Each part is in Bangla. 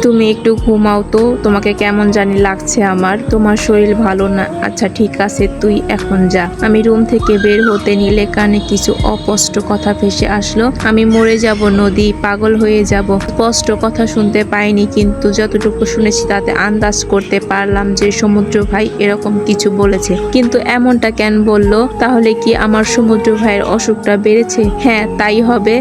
তুমি একটু ঘুমাও তো, তোমাকে কেমন জানি লাগছে আমার, তোমার শরীর ভালো না। আচ্ছা ঠিক আছে, তুই এখন যা। আমি রুম থেকে বের হতে নিলে কানে কিছু অস্পষ্ট কথা ভেসে আসলো। আমি মরে যাব নদী, পাগল হয়ে যাব। স্পষ্ট কথা শুনতে পাইনি, কিন্তু যতটুকু শুনেছি তাতে আন্দাজ করতে পারলাম যে সমুদ্র ভাই এরকম কিছু বলেছে। কিন্তু এমনটা কেন বললো? তাহলে কি আমার সমুদ্র ভাইয়ের অসুখটা বেড়েছে? হ্যাঁ তাই হবে।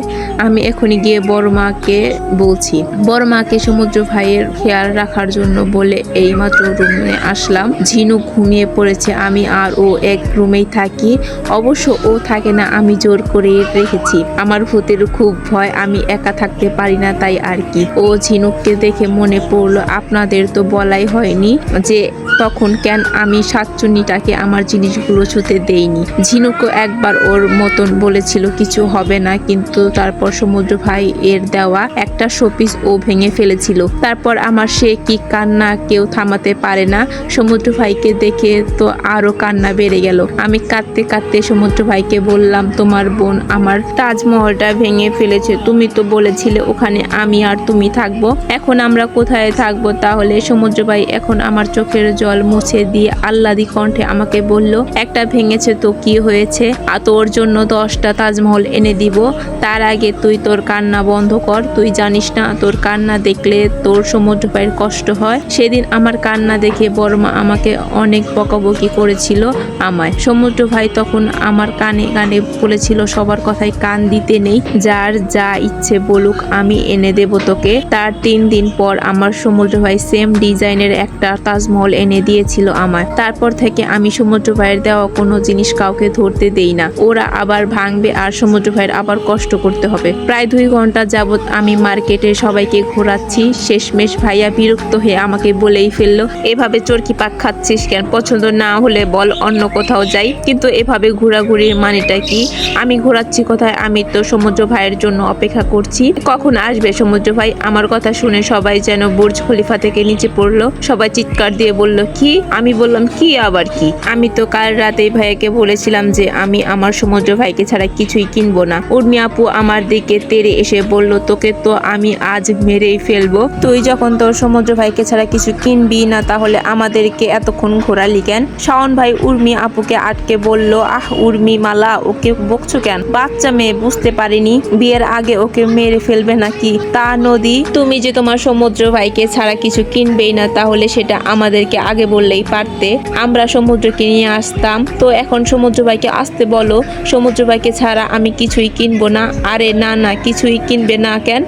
আমি এখনই গিয়ে বড় মাকে বলছি। বড় মাকে সমুদ্র ভাইয়ের খেয়াল রাখার জন্য বলে এইমাত্র রুমে আসলাম। ঝিনুক ঘুমিয়ে পড়েছে, আমি আর ও এক রুমেই থাকি। অবশ্য ও থাকে না, আমি জোর করে রেখেছি। আমার ভূতের খুব ভয়, আমি একা থাকতে পারি না, তাই আর কি। ও ঝিনুককে দেখে মনে পড়লো আপনাদের তো বলাই হয়নি যে তখন কেন আমি সাতচুন্নিটাকে আমার জিনিসগুলো ছুতে দেইনি। ঝিনুকও একবার ওর মতন বলেছিল কিছু হবে না, কিন্তু তারপর সমুদ্র ভাই এর দেওয়া একটা শোপিস ও ভেঙে ফেলেছিল। তারপর আমার সে কি কান্না কেউ থামাতে পারে না। সমুদ্র ভাইকে দেখে তো আরো কান্না বেড়ে গেল। আমি কাঁদতে কাঁদতে সমুদ্র ভাইকে বললাম তোমার বোন আমার তাজমহলটা ভেঙে ফেলেছে, তুমি তো বলেছিলে ওখানে আমি আর তুমি থাকবো। এখন আমরা কোথায় থাকবো তাহলে? সমুদ্র ভাই এখন আমার চোখের জল মুছে দিয়ে আহ্লাদি কণ্ঠে আমাকে বলল একটা ভেঙেছে তো কি হয়েছে, আর তোর জন্য 10টা তাজমহল এনে দিব। তার আগে তুই তোর কান্না বন্ধ কর। তুই জানিস না তোর কান্না দেখলে তোর সমুদ্র ভাইয়ের কষ্ট হয়। সেদিন আমার কান্না দেখে বড়মা আমাকে অনেক বকাবকি করেছিল আমায়। সমুদ্র ভাই তখন আমার কানে কানে বলেছিল সবার কথায় কান দিতে নেই, যার যা ইচ্ছে বলুক আমি এনে দেব তোকে। তার 3 দিন পর আমার সমুদ্র ভাই সেম ডিজাইনের একটা তাজমহল এনে দিয়েছিল আমায়। তারপর থেকে আমি সমুদ্র ভাইয়ের দেওয়া কোনো জিনিস কাউকে ধরতে দেই না, ওরা আবার ভাঙবে আর সমুদ্র ভাইয়ের আবার কষ্ট করতে হবে। প্রায় 2 ঘন্টা যাবত আমি মার্কেটে সবাইকে ঘোরাচ্ছি। শেষমেশ ভাইয়া বিরক্ত হয়ে আমাকে বলেই ফেললো এভাবে চরকি পাক খাচ্ছিস কেন? পছন্দ না হলে বল অন্য কোথাও যাই। কিন্তু এভাবে ঘোরাঘুরির মানেটা কি? আমি ঘোরাচ্ছি কোথায়? আমি তো সমুদ্র ভাইয়ের জন্য অপেক্ষা করছি। কখন আসবে সমুদ্র ভাই? আমার কথা শুনে সবাই যেন বুর্জ খলিফা থেকে নিচে পড়লো। সবাই চিৎকার দিয়ে বলল কি? আমি বললাম কি আবার কি? আমি তো কাল রাতেই ভাইয়াকে বলেছিলাম যে আমি আমার সমুদ্র ভাইকে ছাড়া কিছুই কিনবো না। উর্মি আপু আমার দিকে তেড়ে এসে বলল তোকে তো আমি আজ মেরেই ফেলবো। তুই যখন তোর সমুদ্র ভাইকে ছাড়া কিছু কিনবি না তাহলে আমাদেরকে এতক্ষণ ঘোরালি কেন? শাওন ভাই উর্মি আপুকে আটকে বলল আহ উর্মি মালা, ওকে বকছো কেন? বাচ্চা মেয়ে, বুঝতে পারিনি বিয়ের আগে ওকে মেরে ফেলবে নাকি? তা নদী, তুমি যে তোমার সমুদ্র ভাইকে ছাড়া কিছু কিনবেই না তাহলে সেটা আমাদেরকে আগে বললেই পারতে, আমরা সমুদ্রকে নিয়ে আসতাম। তো এখন সমুদ্র ভাইকে আসতে বলো, সমুদ্র ভাইকে ছাড়া আমি কিছুই কিনবো না। আরে না না, কিছুই কিনবে না কেন?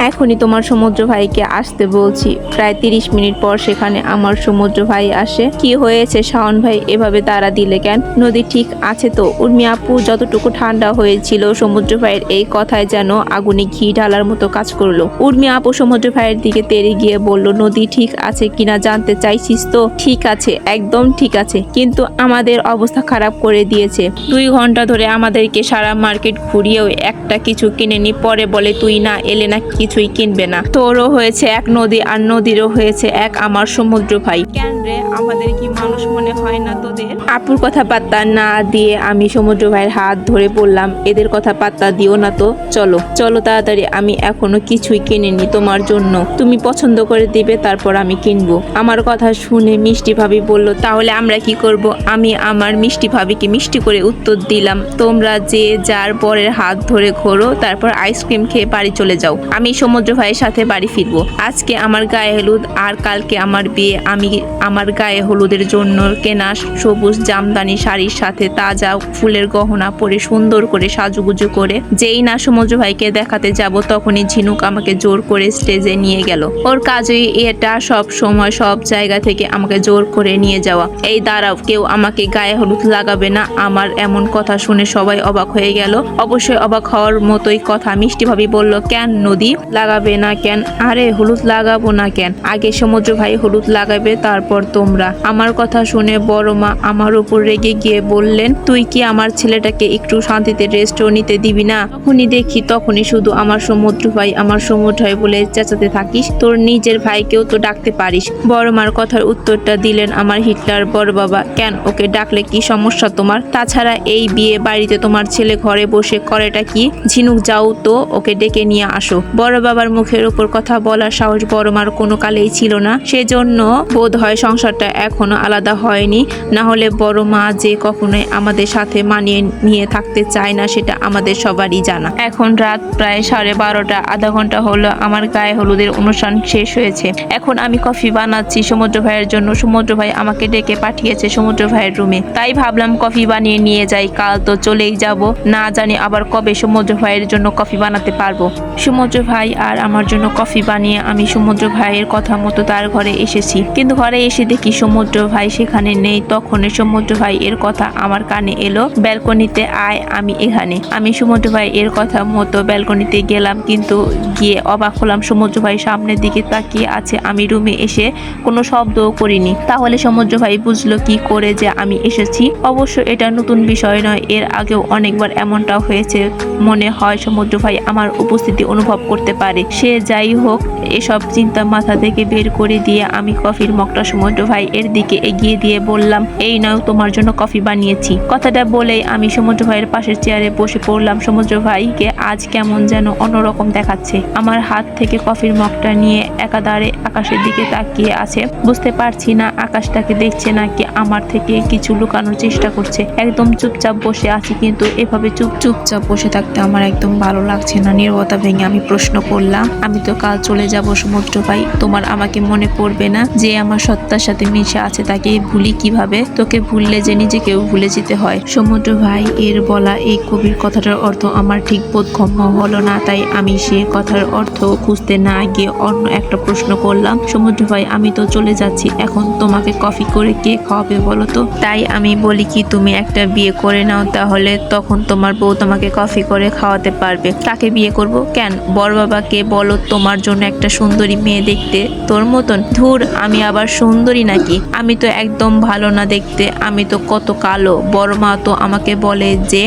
এখনই তোমার সমুদ্র ভাইকে আসতে বলছি। প্রায় 30 মিনিট পর সেখানে আমার সমুদ্র ভাই আসে। কি হয়েছে শাওন ভাই, এভাবে তাড়া দিলে কেন? নদী ঠিক আছে তো? উর্মি আপু যতটুকু ঠান্ডা হয়েছিল সমুদ্র ভাইয়ের এই কথায় যেন আগুনে ঘি ঢালার মতো কাজ করলো। উর্মি আপু সমুদ্র ভাইয়ের দিকে তেড়ে গিয়ে বলল নদী ঠিক আছে কিনা জানতে চাইছিস তো? ঠিক আছে, একদম ঠিক আছে, কিন্তু আমাদের অবস্থা খারাপ করে দিয়েছে। 2 ঘন্টা ধরে আমাদেরকে সারা মার্কেট ঘুরিয়েও একটা কিছু কিনেনি, পরে বলে তুই না এলে না কিছুই কিনবে না। তোরও হয়েছে এক নদী, আর নদীরও হয়েছে এক আমার সমুদ্র ভাই। কেন রে, আমাদের কি মানুষ মনে হয় না তোদের? আপুর কথা পাত্তা না দিয়ে আমি সমুদ্র ভাইয়ের হাত ধরে বললাম এদের কথা পাত্তা দিও না তো, চলো চলো তাড়াতাড়ি, আমি এখনো কিছুই কিনিনি তোমার জন্য। তুমি পছন্দ করে দিবে তারপর আমি কিনবো। আমার কথা শুনে মিষ্টি ভাবি বলল তাহলে আমরা কি করব? আমি আমার মিষ্টি ভাবিকে মিষ্টি করে উত্তর দিলাম তোমরা যে যার পরের হাত ধরে ঘোরো, তারপর আইসক্রিম খেয়ে বাড়ি চলে যাও। আমি সমুদ্র ভাইয়ের সাথে বাড়ি ফিরবো। আজকে আমার গায়ে হলুদ আর কালকে আমার বিয়ে। আমি আমার গায়ে হলুদের জন্য কেনা সবুজ জামদানি শাড়ির সাথে তাজা ফুলের গহনা পরে সুন্দর করে সাজুগুজু করে যেই না সমুদ্র ভাইকে দেখাতে যাব তখনই ঝিনুক আমাকে জোর করে স্টেজে নিয়ে গেল। ওর কাজই এটা, সব সময় সব জায়গা থেকে আমাকে জোর করে নিয়ে যাওয়া। এই দাঁড়াও, কেউ আমাকে গায়ে হলুদ লাগাবে না। আমার এমন কথা শুনে সবাই অবাক হয়ে গেল। অবশ্যই অবাক হওয়ার মতোই কথা। মিষ্টি ভাবি বলল কেন নদী, লাগাবে না কেন? আরে হলুদ লাগাবো না কেন? আগে সমুদ্র ভাই হলুদ লাগাবে, তারপর তোমরা তোমরা। আমার কথা শুনে বড় মা আমার উপর রেগে গিয়ে বললেন, তুই কি আমার ছেলেটাকে একটু শান্তিতে রেস্টও নিতে দিবি না? তখনই দেখি তখনই শুধু আমার সমুদ্র ভাই আমার সমুদ্র ভাই বলে চেঁচাতে থাকিস। তোর নিজের ভাইকেও তো ডাকতে পারিস। বড় মার কথার উত্তরটা দিলেন আমার হিটলার বড় বাবা। কেন, ওকে ডাকলে কি সমস্যা তোমার? তাছাড়া এই বিয়ে বাড়িতে তোমার ছেলে ঘরে বসে করেটা কি? ঝিনুক, যাও তো ওকে ডেকে নিয়ে আসো। বড় বাবার মুখের উপর কথা বলার সাহস বড় মার কোনো কালেই ছিল না, সেজন্য বোধ হয় সংসারটা এখনো আলাদা হয়নি। না হলে বড় মা যে কখনোই আমাদের সাথে মানিয়ে নিয়ে থাকতে চায় না সেটা আমাদের সবারই জানা। এখন রাত প্রায় 12:30, আধা ঘন্টা হলো আমার গায়ে হলুদের অনুষ্ঠান শেষ হয়েছে। এখন আমি কফি বানাচ্ছি সমুদ্র ভাইয়ের জন্য। সমুদ্র ভাই আমাকে ডেকে পাঠিয়েছে সমুদ্র ভাইয়ের রুমে, তাই ভাবলাম কফি বানিয়ে নিয়ে যাই। কাল তো চলেই যাব, না জানি আবার কবে সমুদ্র ভাইয়ের জন্য কফি বানাতে পারবো। সমুদ্র ভাই আর আমার জন্য কফি বানিয়ে আমি সমুদ্র ভাইয়ের কথা মতো তার ঘরে এসেছি, কিন্তু ঘরে এসে দেখি সমুদ্র ভাই সেখানে নেই। তখন সমুদ্র ভাই এর কথা আমার কানে এলো, ব্যালকনিতে আয়, আমি এখানে। আমি সমুদ্র ভাই এর কথা মতো ব্যালকনিতে গেলাম, কিন্তু গিয়ে অবাক হলাম সমুদ্র ভাই সামনের দিকে তাকিয়ে আছে। আমি রুমে এসে কোনো শব্দও করিনি। তাহলে সমুদ্র ভাই বুঝলো কি করে যে আমি এসেছি? অবশ্য এটা নতুন বিষয় নয়, এর আগেও অনেকবার এমনটাও হয়েছে। মনে হয় সমুদ্র ভাই আমার উপস্থিতি অনুভব করতে পারে। সে যাই হোক, এসব চিন্তা মাথা থেকে বের করে দিয়ে আমি কফির মগটা সমুদ্র ভাই এর দিকে এগিয়ে দিয়ে বললাম, এই নাও তোমার জন্য কফি বানিয়েছি। কথাটা বলেই আমি সমুদ্র ভাইয়ের পাশের চেয়ারে বসে পড়লাম। সমুদ্র ভাইকে আজ কেমন যেন অন্যরকম দেখাচ্ছে। আমার হাত থেকে কফির মগটা নিয়ে একাধারে আকাশের দিকে তাকিয়ে আছে। বুঝতে পারছি না আকাশটাকে দেখছে নাকি আমার থেকে কিছু লুকানোর চেষ্টা করছে। একদম চুপচাপ বসে আছি, কিন্তু এভাবে চুপচাপ বসে থাকতে আমার একদম ভালো লাগছে না। নীরবতা ভেঙে আমি প্রশ্ন করলাম, আমি তো কাল চলে যাব সমুদ্র ভাই, তোমার আমাকে মনে পড়বে না? যে আমার সত্তার সাথে মিশে আছে তাকে ভুলি কিভাবে? তোকে ভুললে যে নিজেকেও ভুলে যেতে হয়। সমুদ্র ভাই এর বলা এই কবির কথাটার অর্থ আমার ঠিক বোধগম্য হলো না, তাই আমি সে কথার অর্থ খুঁজতে না গিয়ে অন্য একটা প্রশ্ন করলাম, সমুদ্র ভাই আমি তো চলে যাচ্ছি, এখন তোমাকে কফি করে কে খাওয়াবে বলো তো? তাই আমি বলি কি, তুমি একটা বিয়ে করে নাও, তাহলে তখন তোমার বউ তোমাকে কফি করে খাওয়াতে পারবে। কাকে বিয়ে করব? কেন, বড় বাবাকে বলো তোমার জন্য একটা সুন্দরী মেয়ে দেখতে, তোর মতন। ধুর, আমি আবার সুন্দরী নাকি? আমি তো একদম ভালো না দেখতে, আমি তো কত কালো। বড় মা তো আমাকে বলে যে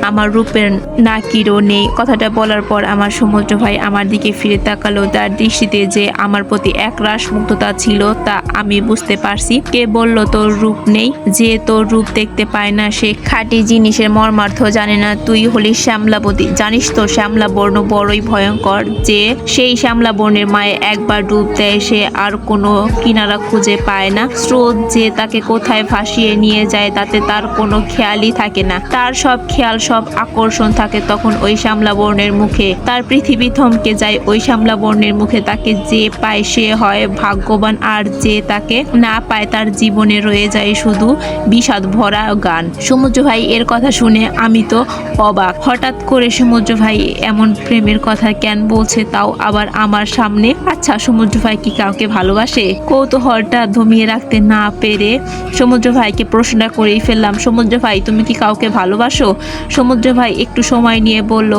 আমার রূপের নাকিরও নেই। কথাটা বলার পর আমার সমুদ্র ভাই আমার দিকে ফিরে তাকালো, তার দৃষ্টিতে যে আমার প্রতি একরাশ মুগ্ধতা ছিল তা আমি বুঝতে পারছি। কে বলল তোর রূপ নেই? যে তোর রূপ দেখতে পায় না সে খাঁটি জিনিসের মর্মার্থ জানে না। তুই হলি শ্যামলাবতী, জানিস তো শ্যামলা বর্ণ বড়ই ভয়ঙ্কর। যে সেই শ্যামলা বর্ণের মায়ে একবার ডুব দেয় সে আর কোনো কিনারা খুঁজে পায় না। স্রোত যে তাকে কোথায় ভাসিয়ে নিয়ে যায় তাতে তার কোনো খেয়ালই থাকে না। তার সব খেয়াল, সব আকর্ষণ থাকে তখন ওই শ্যামলা বর্ণের মুখে। তার পৃথিবী থমকে যায় ওই শ্যামলা বর্ণের মুখে। তাকে যে পায় সে হয় ভাগ্যবান, আর যে তাকে না পায় তার জীবনে রয়ে যায় শুধু বিষাদ ভরা গান। সমুদ্র ভাই এর কথা শুনে আমি তো অবাক। হঠাৎ করে সমুদ্র ভাই এমন প্রেমের কথা কেন বলছে, তাও আবার আমার সামনে? আচ্ছা, সমুদ্র ভাই কি কাউকে ভালোবাসে? কৌতূহলটা দমিয়ে রাখতে না পেরে সমুদ্র ভাইকে প্রশ্নটা করেই ফেললাম, সমুদ্র ভাই তুমি কি কাউকে ভালোবাসো? সমুদ্র ভাই একটু সময় নিয়ে বলল,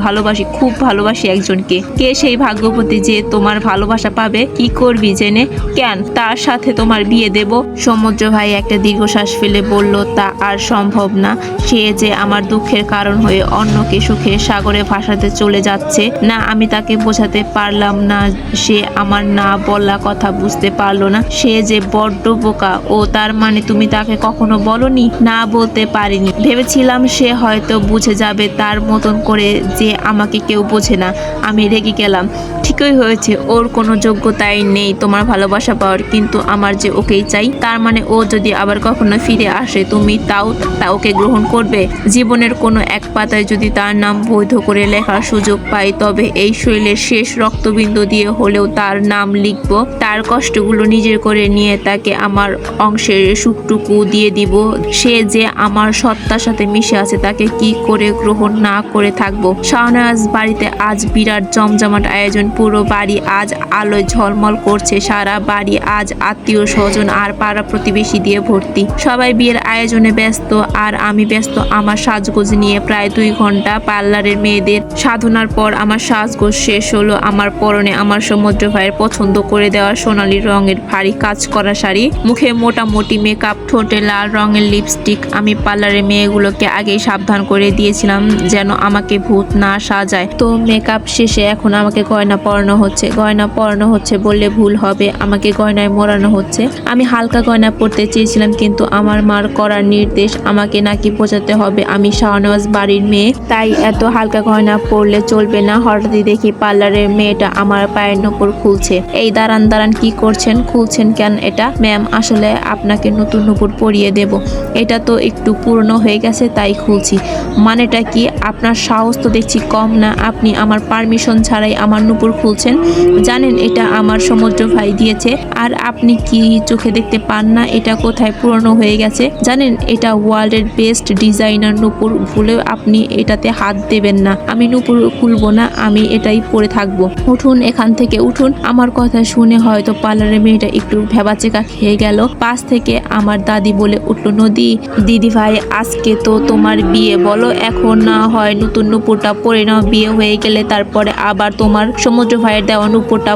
ভালোবাসি, খুব ভালোবাসি একজনকে। কে সেই ভাগ্যবতী যে তোমার ভালোবাসা পাবে? কি করবি জেনে? কেন, তার সাথে তোমার বিয়ে দেব? সমুদ্র ভাই একটা দীর্ঘশ্বাস ফেলে বলল, তা আর সম্ভব না। সে যে আমার দুঃখের কারণ হয়ে অন্যকে সুখের সাগরে ভাসাতে চলে যাচ্ছে। না, আমি তাকে বোঝাতে পারলাম না। সে আমার না বলা কথা বুঝতে পারলো না। সে যে বড্ড বোকা। ও তার মানে তুমি তাকে কখনো বলনি? না, বলতে পারিনি। ভেবেছিলাম সে হয়তো বুঝে যাবে তার মতন করে, যে আমাকে কেউ বোঝে না। আমি রেগে গেলাম। ঠিকই হয়েছে, ওর কোনো যোগ্যতাই নেই তোমার ভালোবাসা পাওয়ার, কিন্তু আমার যে ওকেই চাই। তার মানে ও যদি আবার কখনো ফিরে আসে তুমি তাও ওকে গ্রহণ করবে? জীবনের কোনো এক পাতায় যদি তার নাম বৈধ করে লেখার সুযোগ পাই, তবে এই শরীরের শেষ রক্তবিন্দু দিয়ে হলেও তার নাম লিখবো। তার কষ্টগুলো নিজের করে নিয়ে তাকে আমার অংশের সুখটুকু দিয়ে দিব। সে যে আমার সত্তার সাথে মিশে আছে, তাকে কি করে গ্রহণ না করে থাকবো? শাহনাজ বাড়িতে আজ বিরাট জমজমাট আয়োজন। পুরো বাড়ি আজ আলোয় ঝলমল করছে, সারা বাড়ি আজ আত্মীয় স্বজন আর পাড়া প্রতিবেশী দিয়ে ভর্তি। সবাই বিয়ের আয়োজনে ব্যস্ত আর আমি ব্যস্ত আমার সাজগোজ নিয়ে। প্রায় 2 ঘন্টা পার্লারের মেয়েদের সাধনার পর আমার সাজগোজ শেষ হলো। আমার পরনে আমার সমুদ্র ভাইয়ের পছন্দ করে দেওয়া সোনালী রঙের ভারী কাজ করা শাড়ি, মুখে মোটামুটি মেকআপ, ঠোঁটে লাল রঙের লিপস্টিক। আমি পার্লারের মেয়েগুলোকে আগেই সাবধান করে দিয়েছিলাম যেন আমাকে ভূত না সাজায়। তো মেকআপ শেষে এখন আমাকে গয়না পরানো হচ্ছে। গয়না পরানো হচ্ছে বললে ভুল হবে, আমাকে গয়নায় মোড়ানো হচ্ছে। আমি হালকা গয়না পরতে চেয়েছিলাম কিন্তু আমার মার করার নির্দেশ, আমাকে নাকি বোঝাতে হবে আমি শাহনওয়াজ বাড়ির মেয়ে, তাই এত হালকা গয়না পরলে চলবে না। হঠাৎই দেখি পার্লারের মেয়েটা আমার পায়ের নূপুর খুলছে। এই দাঁড়ান দাঁড়ান, কি করছেন? খুলছেন কেন এটা? ম্যাম, আসলে আপনাকে নতুন নূপুর পরিয়ে দেব, এটা তো একটু পুরনো হয়ে গেছে তাই খুলছি। মানেটা কি? আপনার সাহস তো দেখছি কম না, আপনি আমার পারমিশন ছাড়াই আমার নূপুর খুলছেন। জানেন এটা আমার সমুদ্র ভাই দিয়েছে আর আপনি কি চোখে দেখতে পান না এটা কোথায় পুরনো হয়ে গেছে? জানেন এটা ওয়ার্ল্ডের বেস্ট ডিজাইনার নূপুর, ভুলেও আপনি এটাতে হাত দেবেন না। আমি নূপুর খুলবো না, আমি এটাই পরে থাকবো। উঠুন এখান থেকে, উঠুন। আমার কথা শুনে হয়তো পার্লারের মেয়েটা একটু ভেবাচেকা খেয়ে গেল। পাশ থেকে আমার দাদি বলে উঠল, নদী দিদি ভাই আজকে তো তোমার বিয়ে, বলো এখন না হয় নতুন নূপুরটা পরে নাও, বিয়ে হয়ে গেলে তারপরে আবার তোমার সমুদ্র ভাইয়ের দেওয়া নূপুরটা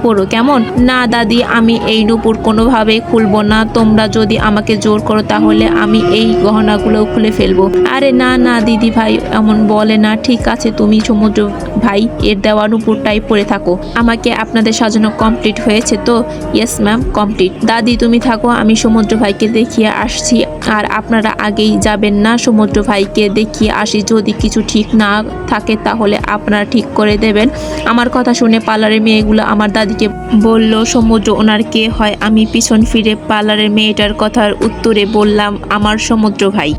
পরো কেমন? না দাদি, আমি এই নূপুর কোনোভাবেই খুলবো না, তোমরা যদি আমাকে জোর করো তাহলে আমি এই গহনাগুলো খুলে ফেলবো। আরে না না দিদি ভাই এমন বলে না, ঠিক আছে তুমি সমুদ্র ভাই এর দেওয়া নূপুরটাই পরে থাকো। আমাকে আপনাদের সাজানো কমপ্লিট হয়েছে তো? Yes ma'am, complete. দাদি তুমি থাকো, আমি সমুদ্র ভাইকে দেখিয়ে আসছি। আর আপনারা আগেই যাবেন না, সমুদ্র ভাইকে দেখিয়ে আসি, যদি কিছু ঠিক না থাকে তাহলে আপনারা ঠিক করে দেবেন। আমার কথা শুনে পার্লারের মেয়েগুলো আমার দাদিকে বলল, সমুদ্র ওনার কে হয়? আমি পিছন ফিরে পার্লারের মেয়েটার কথার উত্তরে বললাম, আমার সমুদ্র ভাই।